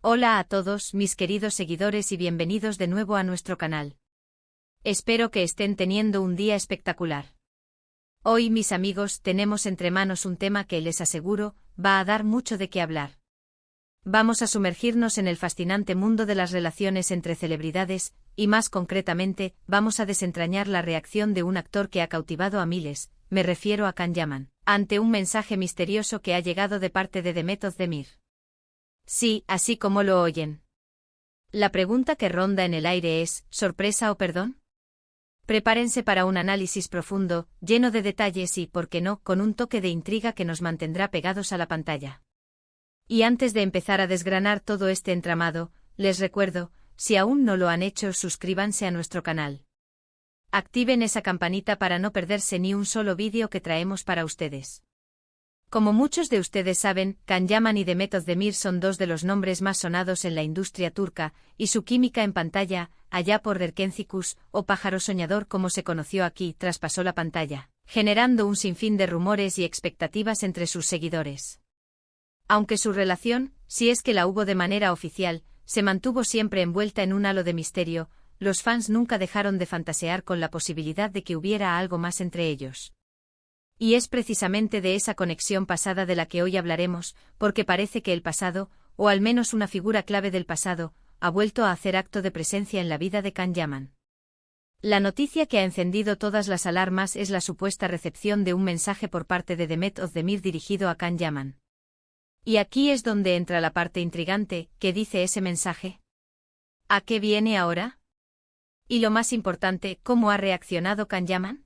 Hola a todos mis queridos seguidores y bienvenidos de nuevo a nuestro canal. Espero que estén teniendo un día espectacular. Hoy, mis amigos, tenemos entre manos un tema que les aseguro va a dar mucho de qué hablar. Vamos a sumergirnos en el fascinante mundo de las relaciones entre celebridades, y más concretamente, vamos a desentrañar la reacción de un actor que ha cautivado a miles, me refiero a Can Yaman, ante un mensaje misterioso que ha llegado de parte de Demet Özdemir. Sí, así como lo oyen. La pregunta que ronda en el aire es, ¿sorpresa o perdón? Prepárense para un análisis profundo, lleno de detalles y, por qué no, con un toque de intriga que nos mantendrá pegados a la pantalla. Y antes de empezar a desgranar todo este entramado, les recuerdo, si aún no lo han hecho, suscríbanse a nuestro canal. Activen esa campanita para no perderse ni un solo vídeo que traemos para ustedes. Como muchos de ustedes saben, Can Yaman y Demet Özdemir son dos de los nombres más sonados en la industria turca, y su química en pantalla, allá por Erkencikus, o Pájaro Soñador como se conoció aquí, traspasó la pantalla, generando un sinfín de rumores y expectativas entre sus seguidores. Aunque su relación, si es que la hubo de manera oficial, se mantuvo siempre envuelta en un halo de misterio, los fans nunca dejaron de fantasear con la posibilidad de que hubiera algo más entre ellos. Y es precisamente de esa conexión pasada de la que hoy hablaremos, porque parece que el pasado, o al menos una figura clave del pasado, ha vuelto a hacer acto de presencia en la vida de Can Yaman. La noticia que ha encendido todas las alarmas es la supuesta recepción de un mensaje por parte de Demet Özdemir dirigido a Can Yaman. Y aquí es donde entra la parte intrigante, ¿qué dice ese mensaje? ¿A qué viene ahora? Y lo más importante, ¿cómo ha reaccionado Can Yaman?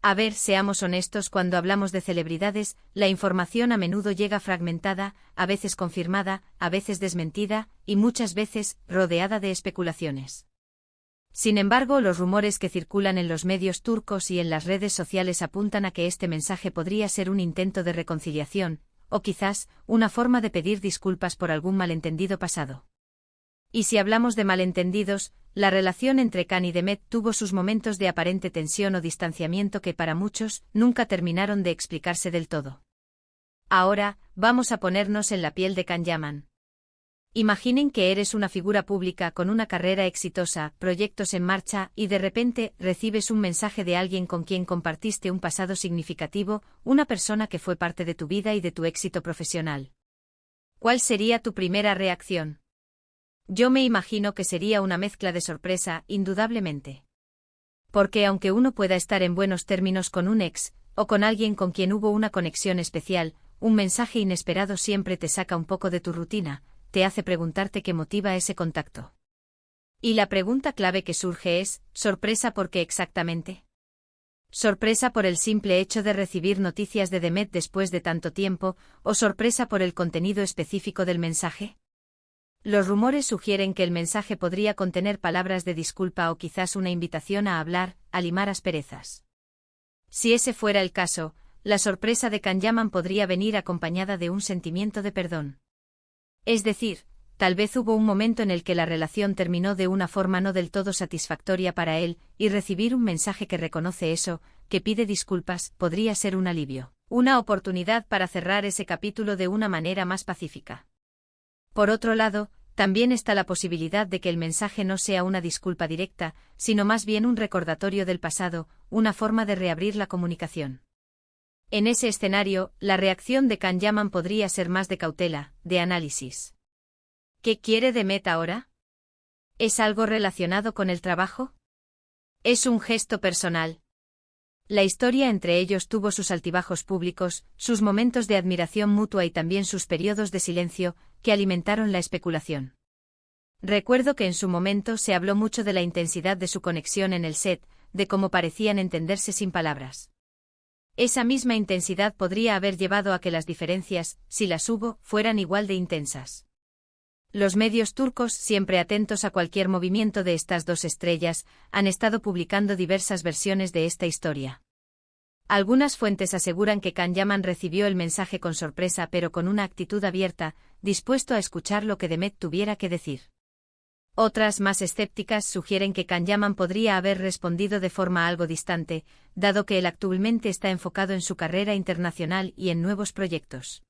A ver, seamos honestos, cuando hablamos de celebridades, la información a menudo llega fragmentada, a veces confirmada, a veces desmentida, y muchas veces, rodeada de especulaciones. Sin embargo, los rumores que circulan en los medios turcos y en las redes sociales apuntan a que este mensaje podría ser un intento de reconciliación, o quizás, una forma de pedir disculpas por algún malentendido pasado. Y si hablamos de malentendidos, la relación entre Can y Demet tuvo sus momentos de aparente tensión o distanciamiento que para muchos nunca terminaron de explicarse del todo. Ahora, vamos a ponernos en la piel de Can Yaman. Imaginen que eres una figura pública con una carrera exitosa, proyectos en marcha, y de repente recibes un mensaje de alguien con quien compartiste un pasado significativo, una persona que fue parte de tu vida y de tu éxito profesional. ¿Cuál sería tu primera reacción? Yo me imagino que sería una mezcla de sorpresa, indudablemente. Porque aunque uno pueda estar en buenos términos con un ex, o con alguien con quien hubo una conexión especial, un mensaje inesperado siempre te saca un poco de tu rutina, te hace preguntarte qué motiva ese contacto. Y la pregunta clave que surge es, ¿sorpresa por qué exactamente? ¿Sorpresa por el simple hecho de recibir noticias de Demet después de tanto tiempo, o sorpresa por el contenido específico del mensaje? Los rumores sugieren que el mensaje podría contener palabras de disculpa o quizás una invitación a hablar, a limar asperezas. Si ese fuera el caso, la sorpresa de Can Yaman podría venir acompañada de un sentimiento de perdón. Es decir, tal vez hubo un momento en el que la relación terminó de una forma no del todo satisfactoria para él, y recibir un mensaje que reconoce eso, que pide disculpas, podría ser un alivio, una oportunidad para cerrar ese capítulo de una manera más pacífica. Por otro lado, también está la posibilidad de que el mensaje no sea una disculpa directa, sino más bien un recordatorio del pasado, una forma de reabrir la comunicación. En ese escenario, la reacción de Can Yaman podría ser más de cautela, de análisis. ¿Qué quiere Demet ahora? ¿Es algo relacionado con el trabajo? ¿Es un gesto personal? La historia entre ellos tuvo sus altibajos públicos, sus momentos de admiración mutua y también sus periodos de silencio, que alimentaron la especulación. Recuerdo que en su momento se habló mucho de la intensidad de su conexión en el set, de cómo parecían entenderse sin palabras. Esa misma intensidad podría haber llevado a que las diferencias, si las hubo, fueran igual de intensas. Los medios turcos, siempre atentos a cualquier movimiento de estas dos estrellas, han estado publicando diversas versiones de esta historia. Algunas fuentes aseguran que Can Yaman recibió el mensaje con sorpresa pero con una actitud abierta, dispuesto a escuchar lo que Demet tuviera que decir. Otras, más escépticas, sugieren que Can Yaman podría haber respondido de forma algo distante, dado que él actualmente está enfocado en su carrera internacional y en nuevos proyectos.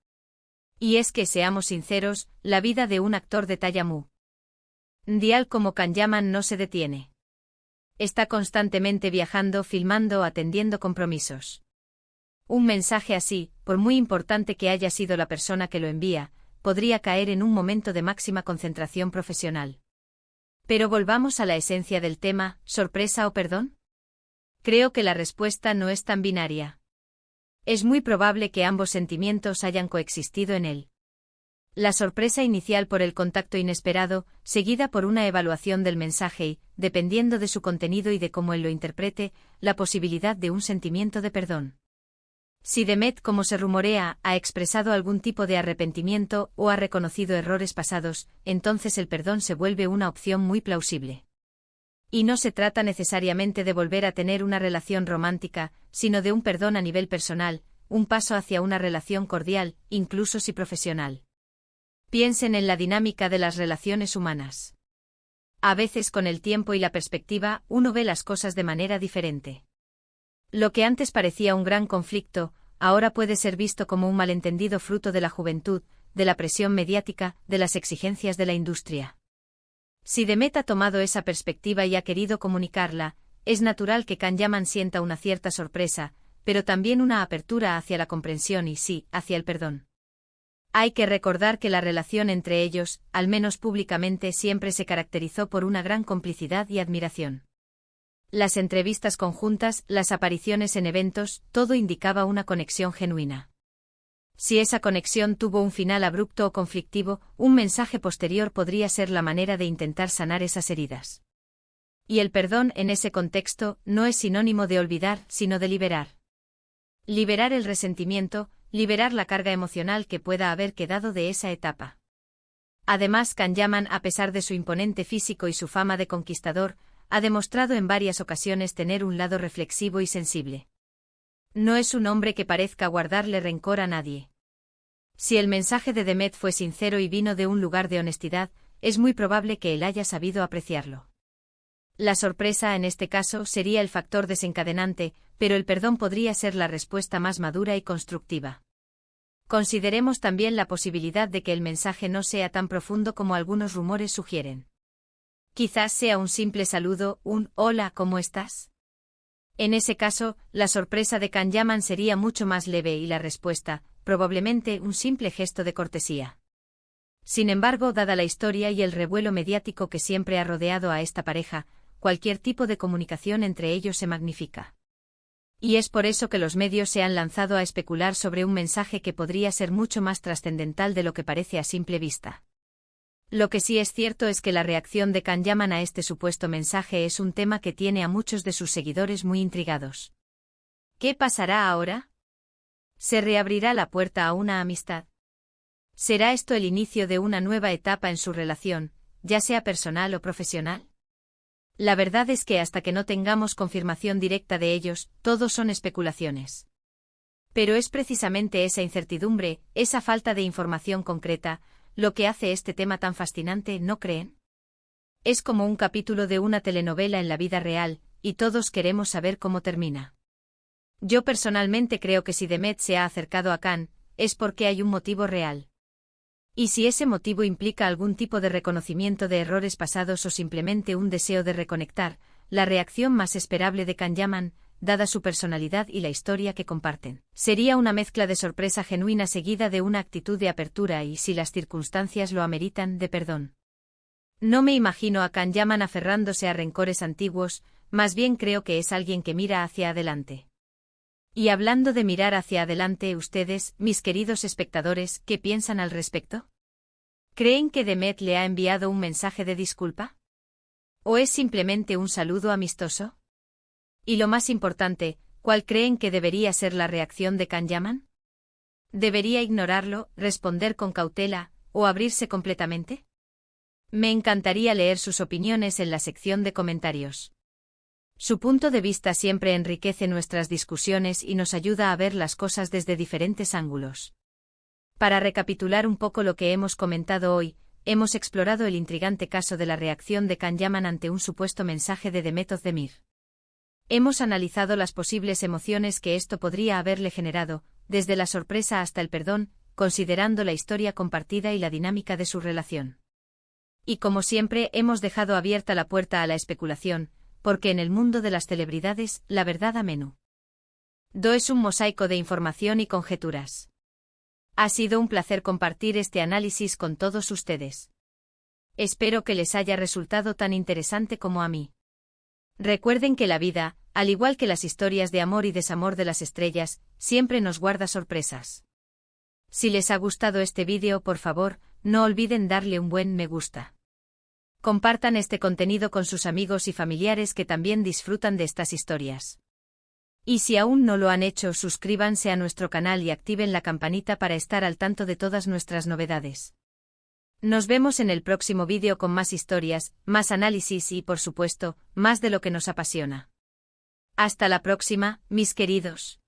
Y es que, seamos sinceros, la vida de un actor de talla mundial como Can Yaman no se detiene. Está constantemente viajando, filmando o atendiendo compromisos. Un mensaje así, por muy importante que haya sido la persona que lo envía, podría caer en un momento de máxima concentración profesional. Pero volvamos a la esencia del tema, ¿sorpresa o perdón? Creo que la respuesta no es tan binaria. Es muy probable que ambos sentimientos hayan coexistido en él. La sorpresa inicial por el contacto inesperado, seguida por una evaluación del mensaje y, dependiendo de su contenido y de cómo él lo interprete, la posibilidad de un sentimiento de perdón. Si Demet, como se rumorea, ha expresado algún tipo de arrepentimiento o ha reconocido errores pasados, entonces el perdón se vuelve una opción muy plausible. Y no se trata necesariamente de volver a tener una relación romántica, sino de un perdón a nivel personal, un paso hacia una relación cordial, incluso si profesional. Piensen en la dinámica de las relaciones humanas. A veces con el tiempo y la perspectiva, uno ve las cosas de manera diferente. Lo que antes parecía un gran conflicto, ahora puede ser visto como un malentendido fruto de la juventud, de la presión mediática, de las exigencias de la industria. Si Demet ha tomado esa perspectiva y ha querido comunicarla, es natural que Can Yaman sienta una cierta sorpresa, pero también una apertura hacia la comprensión y sí, hacia el perdón. Hay que recordar que la relación entre ellos, al menos públicamente, siempre se caracterizó por una gran complicidad y admiración. Las entrevistas conjuntas, las apariciones en eventos, todo indicaba una conexión genuina. Si esa conexión tuvo un final abrupto o conflictivo, un mensaje posterior podría ser la manera de intentar sanar esas heridas. Y el perdón en ese contexto no es sinónimo de olvidar, sino de liberar. Liberar el resentimiento, liberar la carga emocional que pueda haber quedado de esa etapa. Además, Can Yaman, a pesar de su imponente físico y su fama de conquistador, ha demostrado en varias ocasiones tener un lado reflexivo y sensible. No es un hombre que parezca guardarle rencor a nadie. Si el mensaje de Demet fue sincero y vino de un lugar de honestidad, es muy probable que él haya sabido apreciarlo. La sorpresa en este caso sería el factor desencadenante, pero el perdón podría ser la respuesta más madura y constructiva. Consideremos también la posibilidad de que el mensaje no sea tan profundo como algunos rumores sugieren. Quizás sea un simple saludo, un «Hola, ¿cómo estás?». En ese caso, la sorpresa de Can Yaman sería mucho más leve y la respuesta, probablemente un simple gesto de cortesía. Sin embargo, dada la historia y el revuelo mediático que siempre ha rodeado a esta pareja, cualquier tipo de comunicación entre ellos se magnifica. Y es por eso que los medios se han lanzado a especular sobre un mensaje que podría ser mucho más trascendental de lo que parece a simple vista. Lo que sí es cierto es que la reacción de Can Yaman a este supuesto mensaje es un tema que tiene a muchos de sus seguidores muy intrigados. ¿Qué pasará ahora? ¿Se reabrirá la puerta a una amistad? ¿Será esto el inicio de una nueva etapa en su relación, ya sea personal o profesional? La verdad es que hasta que no tengamos confirmación directa de ellos, todo son especulaciones. Pero es precisamente esa incertidumbre, esa falta de información concreta, lo que hace este tema tan fascinante, ¿no creen? Es como un capítulo de una telenovela en la vida real, y todos queremos saber cómo termina. Yo personalmente creo que si Demet se ha acercado a Can, es porque hay un motivo real. Y si ese motivo implica algún tipo de reconocimiento de errores pasados o simplemente un deseo de reconectar, la reacción más esperable de Can Yaman, dada su personalidad y la historia que comparten, sería una mezcla de sorpresa genuina seguida de una actitud de apertura y, si las circunstancias lo ameritan, de perdón. No me imagino a Can Yaman aferrándose a rencores antiguos, más bien creo que es alguien que mira hacia adelante. Y hablando de mirar hacia adelante, ustedes, mis queridos espectadores, ¿qué piensan al respecto? ¿Creen que Demet le ha enviado un mensaje de disculpa? ¿O es simplemente un saludo amistoso? Y lo más importante, ¿cuál creen que debería ser la reacción de Can Yaman? ¿Debería ignorarlo, responder con cautela, o abrirse completamente? Me encantaría leer sus opiniones en la sección de comentarios. Su punto de vista siempre enriquece nuestras discusiones y nos ayuda a ver las cosas desde diferentes ángulos. Para recapitular un poco lo que hemos comentado hoy, hemos explorado el intrigante caso de la reacción de Can Yaman ante un supuesto mensaje de Demet Özdemir. Hemos analizado las posibles emociones que esto podría haberle generado, desde la sorpresa hasta el perdón, considerando la historia compartida y la dinámica de su relación. Y como siempre, hemos dejado abierta la puerta a la especulación, porque en el mundo de las celebridades, la verdad a menudo es un mosaico de información y conjeturas. Ha sido un placer compartir este análisis con todos ustedes. Espero que les haya resultado tan interesante como a mí. Recuerden que la vida, al igual que las historias de amor y desamor de las estrellas, siempre nos guarda sorpresas. Si les ha gustado este vídeo, por favor, no olviden darle un buen me gusta. Compartan este contenido con sus amigos y familiares que también disfrutan de estas historias. Y si aún no lo han hecho, suscríbanse a nuestro canal y activen la campanita para estar al tanto de todas nuestras novedades. Nos vemos en el próximo vídeo con más historias, más análisis y, por supuesto, más de lo que nos apasiona. Hasta la próxima, mis queridos.